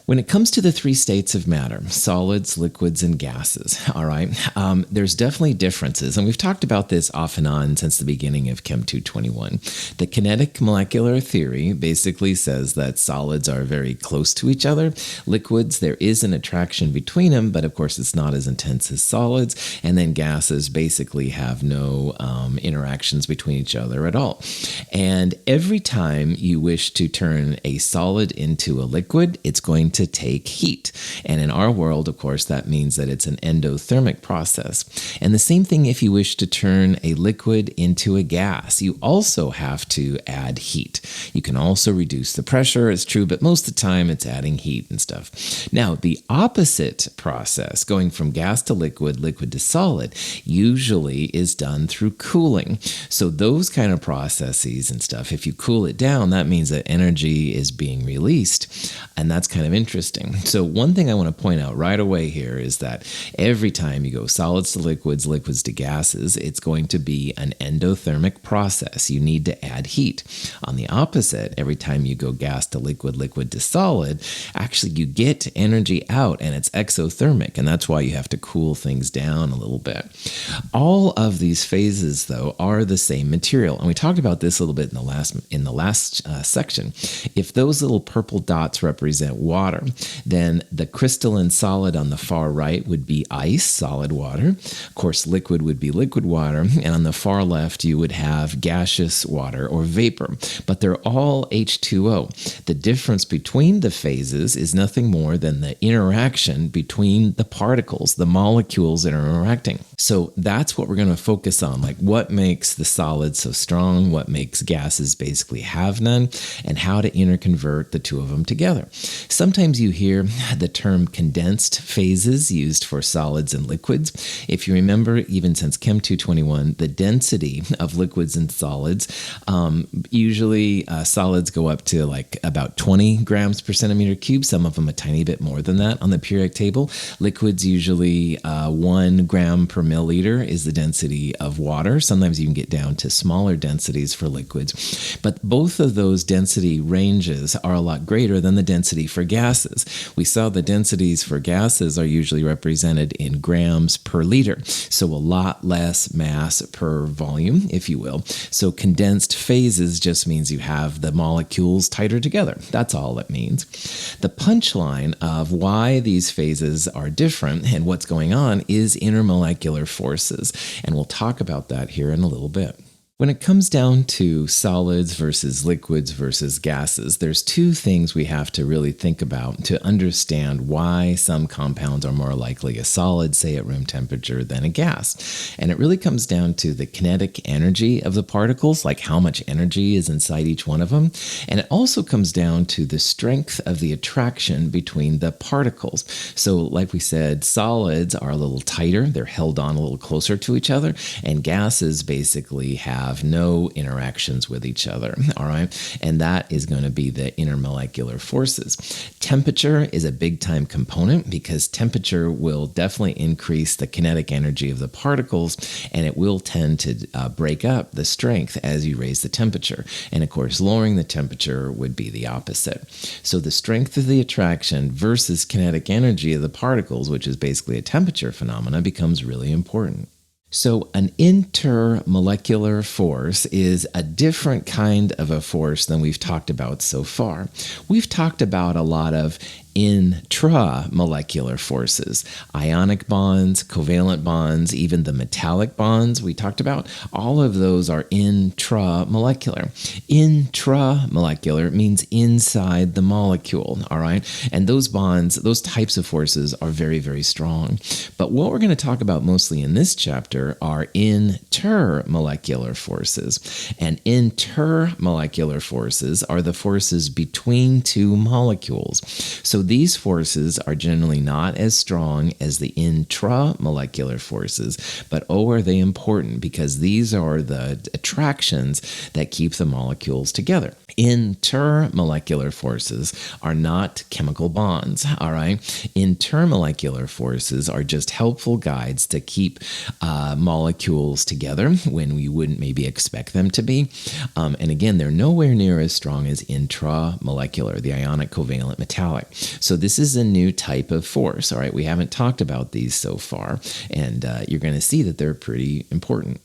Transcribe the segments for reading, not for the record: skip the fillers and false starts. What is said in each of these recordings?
When it comes to the three states of matter, solids, liquids, and gases, all right, there's definitely differences. And we've talked about this off and on since the beginning of Chem 221. The kinetic molecular theory basically says that solids are very close to each other. Liquids, there is an attraction between them, but of course it's not as intense as solids. And then gases basically have no interactions between each other at all. And every time you wish to turn a solid into a liquid, it's going to take heat. And in our world, of course, that means that it's an endothermic process. And the same thing if you wish to turn a liquid into a gas, you also have to add heat. You can also reduce the pressure, it's true, but most of the time it's adding heat and stuff. Now, the opposite process, going from gas to liquid, liquid to solid, usually is done through cooling. So those kind of processes and stuff, if you cool it down, that means that energy is being released. And that's kind of interesting. So one thing I want to point out right away here is that every time you go solids to liquids, liquids to gases, it's going to be an endothermic process. You need to add heat. On the opposite, every time you go gas to liquid, liquid to solid, actually you get energy out and it's exothermic, and that's why you have to cool things down a little bit. All of these phases, though, are the same material, and we talked about this a little bit in the last section. If those little purple dots represent water, then the crystalline solid on the far right would be ice, solid water. Of course, liquid would be liquid water, and on the far left you would have gaseous water or vapor, but they're all H2O. The difference between the phases is nothing more than the interaction between the particles, the molecules that are interacting. So that's what we're going to focus on, like what makes the solids so strong, what makes gases basically have none, and how to interconvert the two of them together. Sometimes you hear the term condensed phases used for solids and liquids. If you remember, even since Chem 221, the density of liquids and solids, usually solids go up to like about 20 grams per centimeter cube, some of them a tiny bit more than that on the periodic table. Liquids usually 1 gram per milliliter is the density of water. Sometimes you can get down to smaller densities for liquids. But both of those density ranges are a lot greater than the density for gases. We saw the densities for gases are usually represented in grams per liter, so a lot less mass per volume, if you will. So condensed phases just means you have the molecules tighter together. That's all it means. The punchline of why these phases are different and what's going on is intermolecular forces, and we'll talk about that here in a little bit. When it comes down to solids versus liquids versus gases, there's two things we have to really think about to understand why some compounds are more likely a solid, say at room temperature, than a gas. And it really comes down to the kinetic energy of the particles, like how much energy is inside each one of them. And it also comes down to the strength of the attraction between the particles. So like we said, solids are a little tighter, they're held on a little closer to each other, and gases basically have no interactions with each other, all right? And that is going to be the intermolecular forces. Temperature is a big time component because temperature will definitely increase the kinetic energy of the particles, and it will tend to break up the strength as you raise the temperature. And of course, lowering the temperature would be the opposite. So the strength of the attraction versus kinetic energy of the particles, which is basically a temperature phenomena, becomes really important. So an intermolecular force is a different kind of a force than we've talked about so far. We've talked about a lot of intramolecular forces, ionic bonds, covalent bonds, even the metallic bonds we talked about. All of those are intramolecular. Intramolecular means inside the molecule, all right? And those bonds, those types of forces are very, very strong. But what we're going to talk about mostly in this chapter are intermolecular forces. And intermolecular forces are the forces between two molecules. So these forces are generally not as strong as the intramolecular forces, but are they important because these are the attractions that keep the molecules together. Intermolecular forces are not chemical bonds, all right? Intermolecular forces are just helpful guides to keep molecules together when we wouldn't maybe expect them to be. And again, they're nowhere near as strong as intramolecular, the ionic, covalent, metallic. So this is a new type of force, all right? We haven't talked about these so far, and you're going to see that they're pretty important.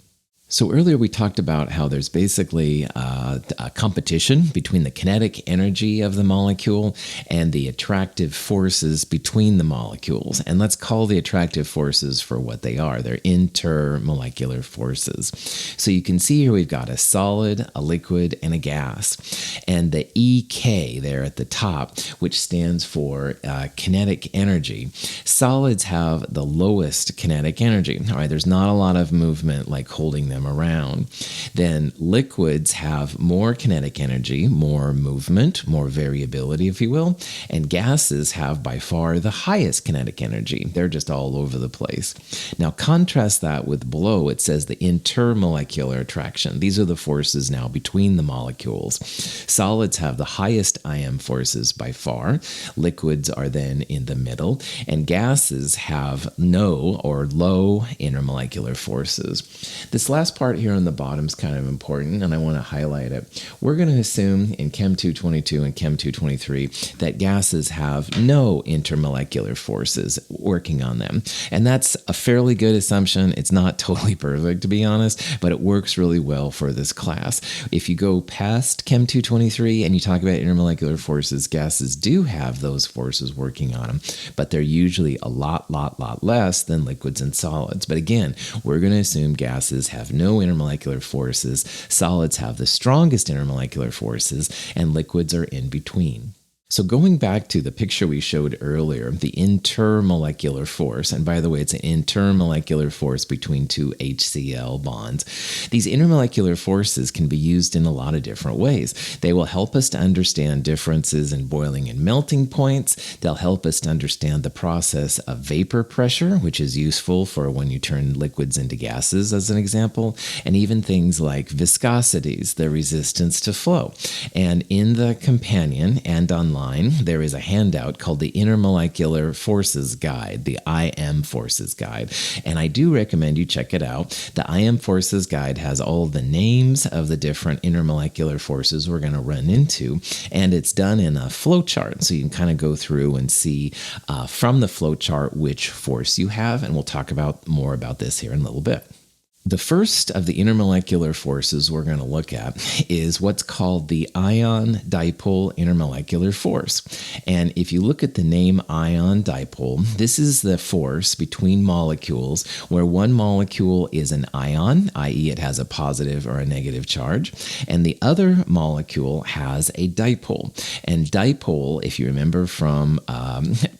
So earlier we talked about how there's basically a competition between the kinetic energy of the molecule and the attractive forces between the molecules. And let's call the attractive forces for what they are. They're intermolecular forces. So you can see here we've got a solid, a liquid, and a gas. And the EK there at the top, which stands for kinetic energy. Solids have the lowest kinetic energy. All right, there's not a lot of movement like holding them around. Then liquids have more kinetic energy, more movement, more variability, if you will, and gases have by far the highest kinetic energy. They're just all over the place. Now contrast that with below, it says the intermolecular attraction. These are the forces now between the molecules. Solids have the highest IM forces by far. Liquids are then in the middle, and gases have no or low intermolecular forces. This last part here on the bottom is kind of important, and I want to highlight it. We're going to assume in Chem 222 and Chem 223 that gases have no intermolecular forces working on them. And that's a fairly good assumption. It's not totally perfect, to be honest, but it works really well for this class. If you go past Chem 223 and you talk about intermolecular forces, gases do have those forces working on them, but they're usually a lot less than liquids and solids. But again, we're going to assume gases have no intermolecular forces, solids have the strongest intermolecular forces, and liquids are in between. So going back to the picture we showed earlier, the intermolecular force, and by the way, it's an intermolecular force between two HCl bonds. These intermolecular forces can be used in a lot of different ways. They will help us to understand differences in boiling and melting points. They'll help us to understand the process of vapor pressure, which is useful for when you turn liquids into gases, as an example, and even things like viscosities, the resistance to flow. And in the companion and online, there is a handout called the Intermolecular Forces Guide, the IM Forces Guide, and I do recommend you check it out. The IM Forces Guide has all the names of the different intermolecular forces we're going to run into, and it's done in a flow chart, so you can kind of go through and see from the flow chart which force you have, and we'll talk about more about this here in a little bit. The first of the intermolecular forces we're going to look at is what's called the Ion Dipole Intermolecular Force. And if you look at the name ion dipole, this is the force between molecules where one molecule is an ion, i.e. it has a positive or a negative charge, and the other molecule has a dipole. And dipole, if you remember from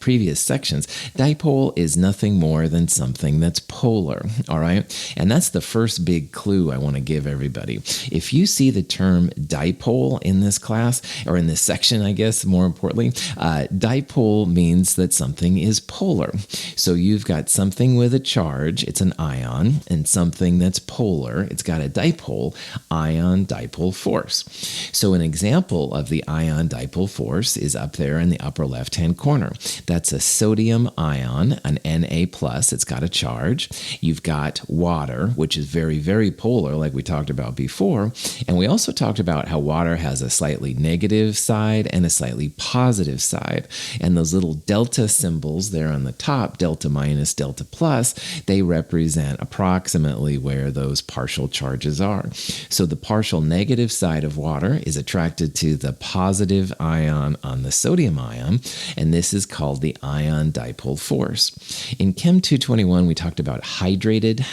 previous sections, dipole is nothing more than something that's polar, all right? And that's the first big clue I want to give everybody. If you see the term dipole in this class, or in this section, I guess, more importantly, dipole means that something is polar. So you've got something with a charge, it's an ion, and something that's polar, it's got a dipole, ion dipole force. So an example of the ion dipole force is up there in the upper left-hand corner. That's a sodium ion, an Na+, it's got a charge. You've got water, which is very polar, like we talked about before. And we also talked about how water has a slightly negative side and a slightly positive side. And those little delta symbols there on the top, delta minus, delta plus, they represent approximately where those partial charges are. So the partial negative side of water is attracted to the positive ion on the sodium ion, and this is called the ion dipole force. In Chem 221, we talked about hydrated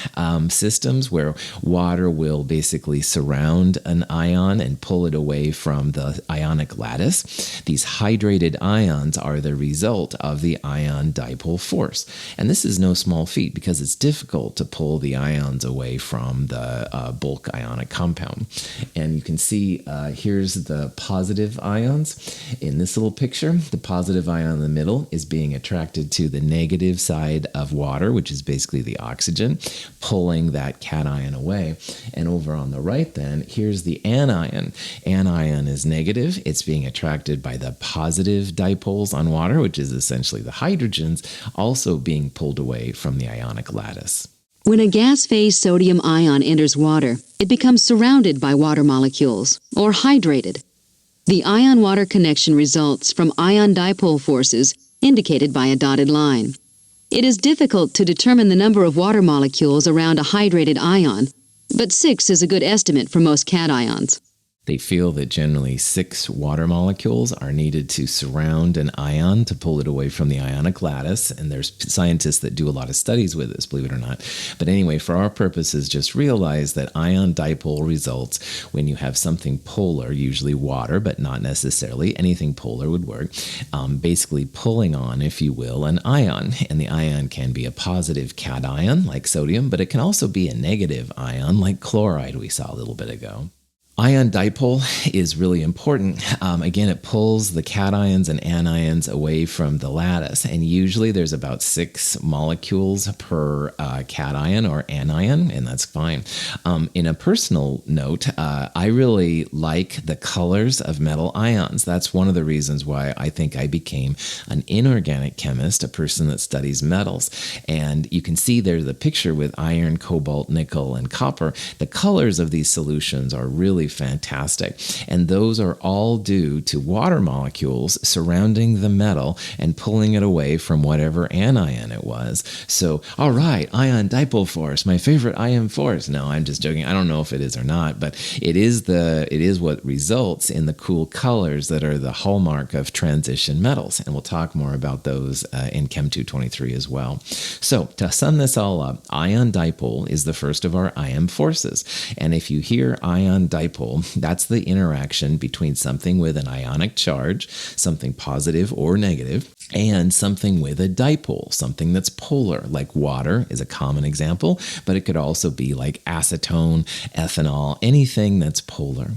systems where water will basically surround an ion and pull it away from the ionic lattice. These hydrated ions are the result of the ion dipole force. And this is no small feat because it's difficult to pull the ions away from the bulk ionic compound. And you can see here's the positive ions. In this little picture, the positive ion in the middle is being attracted to the negative side of water, which is basically the oxygen, pulling that cation away. And over on the right then, here's the anion. Anion is negative. It's being attracted by the positive dipoles on water, which is essentially the hydrogens, also being pulled away from the ionic lattice. When a gas-phase sodium ion enters water, it becomes surrounded by water molecules, or hydrated. The ion-water connection results from ion dipole forces, indicated by a dotted line. It is difficult to determine the number of water molecules around a hydrated ion, but 6 is a good estimate for most cations. They feel that generally 6 water molecules are needed to surround an ion to pull it away from the ionic lattice, and there's scientists that do a lot of studies with this, believe it or not. But anyway, for our purposes, just realize that ion dipole results when you have something polar, usually water, but not necessarily. Anything polar would work. Basically pulling on, if you will, an ion. And the ion can be a positive cation, like sodium, but it can also be a negative ion, like chloride we saw a little bit ago. Ion dipole is really important. Again, it pulls the cations and anions away from the lattice, and usually there's about 6 molecules per cation or anion, and that's fine. In a personal note, I really like the colors of metal ions. That's one of the reasons why I think I became an inorganic chemist, a person that studies metals. And you can see there's a picture with iron, cobalt, nickel, and copper. The colors of these solutions are really fantastic. And those are all due to water molecules surrounding the metal and pulling it away from whatever anion it was. So, all right, ion dipole force, my favorite ion force. No, I'm just joking. I don't know if it is or not, but it is what results in the cool colors that are the hallmark of transition metals. And we'll talk more about those in Chem 223 as well. So, to sum this all up, ion dipole is the first of our ion forces. And if you hear ion dipole, that's the interaction between something with an ionic charge, something positive or negative, and something with a dipole, something that's polar, like water is a common example, but it could also be like acetone, ethanol, anything that's polar.